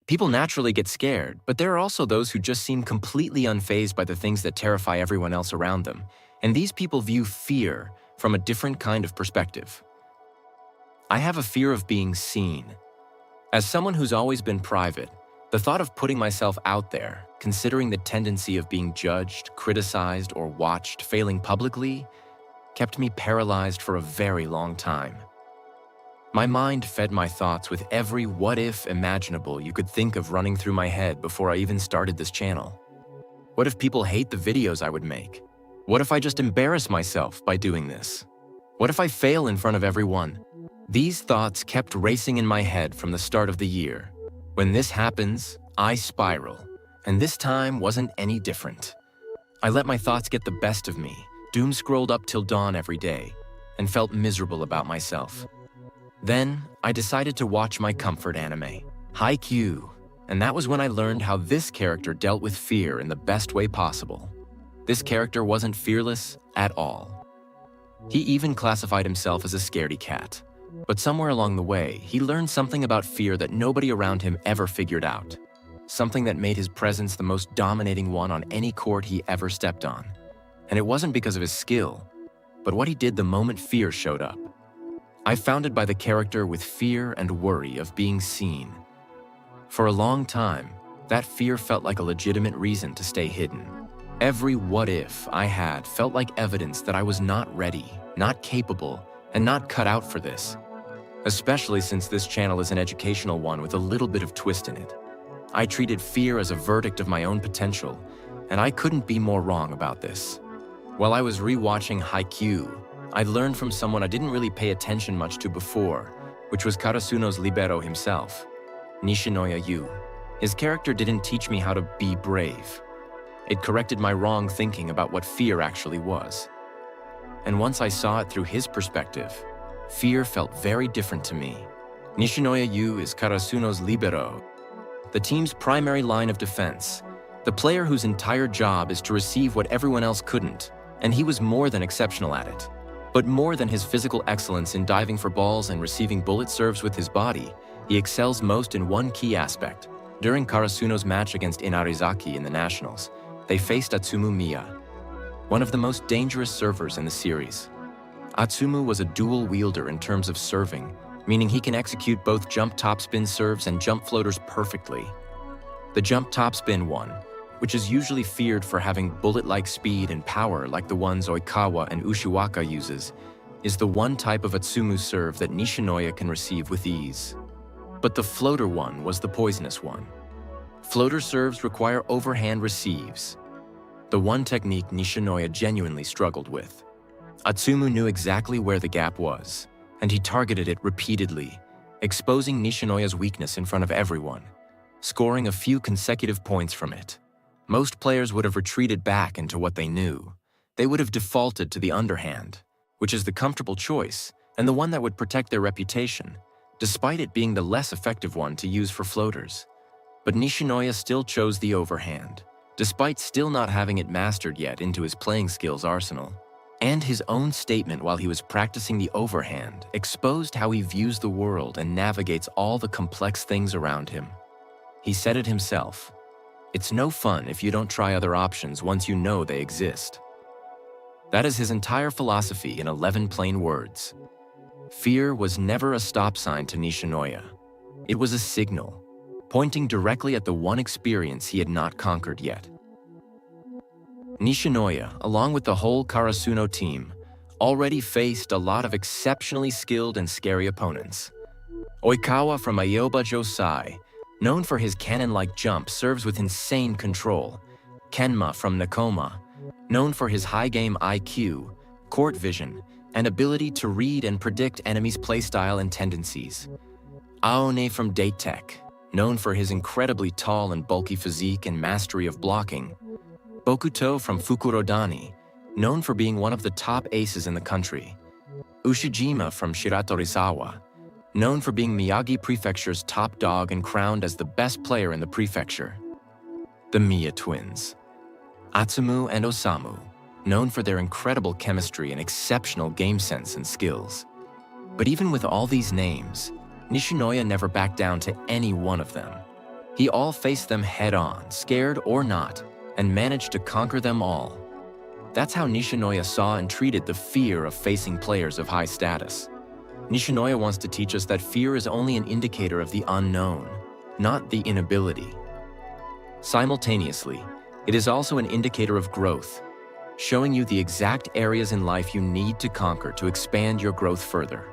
People naturally get scared, but there are also those who just seem completely unfazed by the things that terrify everyone else around them, and these people view fear from a different kind of perspective. I have a fear of being seen. As someone who's always been private, the thought of putting myself out there, considering the tendency of being judged, criticized, or watched failing publicly, kept me paralyzed for a very long time. My mind fed my thoughts with every what-if imaginable you could think of running through my head before I even started this channel. What if people hate the videos I would make? What if I just embarrass myself by doing this? What if I fail in front of everyone? These thoughts kept racing in my head from the start of the year. When this happens, I spiral, and this time wasn't any different. I let my thoughts get the best of me, doom-scrolled up till dawn every day, and felt miserable about myself. Then, I decided to watch my comfort anime, Haikyuu, and that was when I learned how this character dealt with fear in the best way possible. This character wasn't fearless at all. He even classified himself as a scaredy cat. But somewhere along the way, he learned something about fear that nobody around him ever figured out. Something that made his presence the most dominating one on any court he ever stepped on. And it wasn't because of his skill, but what he did the moment fear showed up. I founded by the character with fear and worry of being seen. For a long time, that fear felt like a legitimate reason to stay hidden. Every what-if I had felt like evidence that I was not ready, not capable, and not cut out for this. Especially since this channel is an educational one with a little bit of twist in it. I treated fear as a verdict of my own potential, and I couldn't be more wrong about this. While I was rewatching Haikyuu, I learned from someone I didn't really pay attention much to before, which was Karasuno's libero himself, Nishinoya Yuu. His character didn't teach me how to be brave. It corrected my wrong thinking about what fear actually was. And once I saw it through his perspective, fear felt very different to me. Nishinoya Yuu is Karasuno's libero, the team's primary line of defense, the player whose entire job is to receive what everyone else couldn't, and he was more than exceptional at it. But more than his physical excellence in diving for balls and receiving bullet serves with his body, he excels most in one key aspect. During Karasuno's match against Inarizaki in the Nationals, they faced Atsumu Miya, one of the most dangerous servers in the series. Atsumu was a dual wielder in terms of serving, meaning he can execute both jump topspin serves and jump floaters perfectly. The jump topspin one, which is usually feared for having bullet-like speed and power like the ones Oikawa and Ushiwaka uses, is the one type of Atsumu serve that Nishinoya can receive with ease. But the floater one was the poisonous one. Floater serves require overhand receives, the one technique Nishinoya genuinely struggled with. Atsumu knew exactly where the gap was, and he targeted it repeatedly, exposing Nishinoya's weakness in front of everyone, scoring a few consecutive points from it. Most players would have retreated back into what they knew. They would have defaulted to the underhand, which is the comfortable choice and the one that would protect their reputation, despite it being the less effective one to use for floaters. But Nishinoya still chose the overhand, despite still not having it mastered yet into his playing skills arsenal. And his own statement while he was practicing the overhand exposed how he views the world and navigates all the complex things around him. He said it himself, "It's no fun if you don't try other options once you know they exist." That is his entire philosophy in 11 plain words. Fear was never a stop sign to Nishinoya. It was a signal, pointing directly at the one experience he had not conquered yet. Nishinoya, along with the whole Karasuno team, already faced a lot of exceptionally skilled and scary opponents. Oikawa from Aoba Josai, known for his cannon-like jump, serves with insane control. Kenma from Nakoma, known for his high-game IQ, court vision, and ability to read and predict enemies' playstyle and tendencies. Aone from Date Tech, known for his incredibly tall and bulky physique and mastery of blocking. Bokuto from Fukurodani, known for being one of the top aces in the country. Ushijima from Shiratorizawa, known for being Miyagi Prefecture's top dog and crowned as the best player in the prefecture. The Miya twins. Atsumu and Osamu, known for their incredible chemistry and exceptional game sense and skills. But even with all these names, Nishinoya never backed down to any one of them. He all faced them head-on, scared or not, and managed to conquer them all. That's how Nishinoya saw and treated the fear of facing players of high status. Nishinoya wants to teach us that fear is only an indicator of the unknown, not the inability. Simultaneously, it is also an indicator of growth, showing you the exact areas in life you need to conquer to expand your growth further.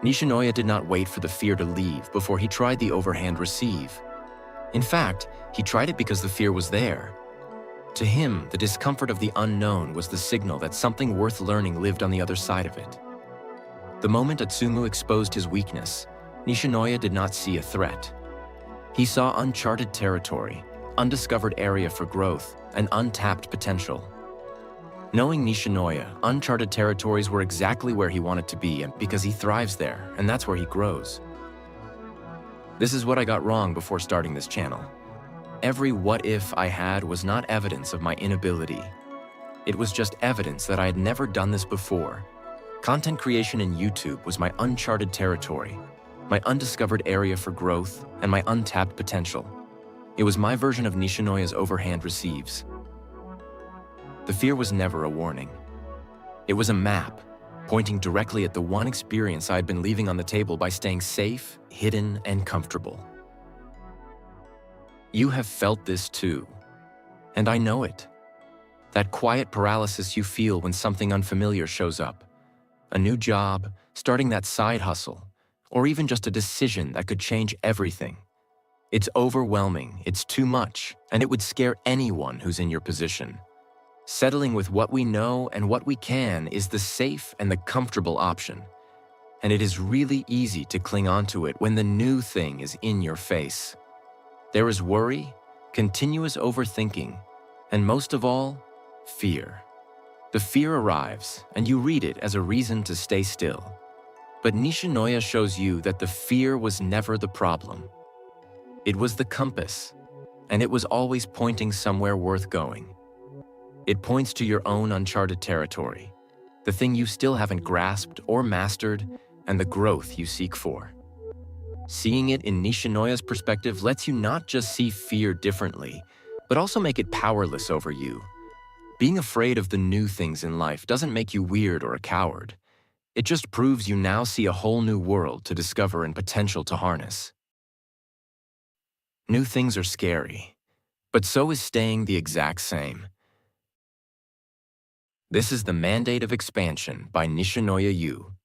Nishinoya did not wait for the fear to leave before he tried the overhand receive. In fact, he tried it because the fear was there. To him, the discomfort of the unknown was the signal that something worth learning lived on the other side of it. The moment Atsumu exposed his weakness, Nishinoya did not see a threat. He saw uncharted territory, undiscovered area for growth, and untapped potential. Knowing Nishinoya, uncharted territories were exactly where he wanted to be because he thrives there, and that's where he grows. This is what I got wrong before starting this channel. Every what if I had was not evidence of my inability. It was just evidence that I had never done this before. Content creation in YouTube was my uncharted territory, my undiscovered area for growth, and my untapped potential. It was my version of Nishinoya's overhand receives. The fear was never a warning. It was a map, pointing directly at the one experience I had been leaving on the table by staying safe, hidden, and comfortable. You have felt this too, and I know it. That quiet paralysis you feel when something unfamiliar shows up. A new job, starting that side hustle, or even just a decision that could change everything. It's overwhelming, it's too much, and it would scare anyone who's in your position. Settling with what we know and what we can is the safe and the comfortable option. And it is really easy to cling onto it when the new thing is in your face. There is worry, continuous overthinking, and most of all, fear. The fear arrives, and you read it as a reason to stay still. But Nishinoya shows you that the fear was never the problem. It was the compass, and it was always pointing somewhere worth going. It points to your own uncharted territory, the thing you still haven't grasped or mastered, and the growth you seek for. Seeing it in Nishinoya's perspective lets you not just see fear differently, but also make it powerless over you. Being afraid of the new things in life doesn't make you weird or a coward. It just proves you now see a whole new world to discover and potential to harness. New things are scary, but so is staying the exact same. This is The Mandate of Expansion by Nishinoya Yuu.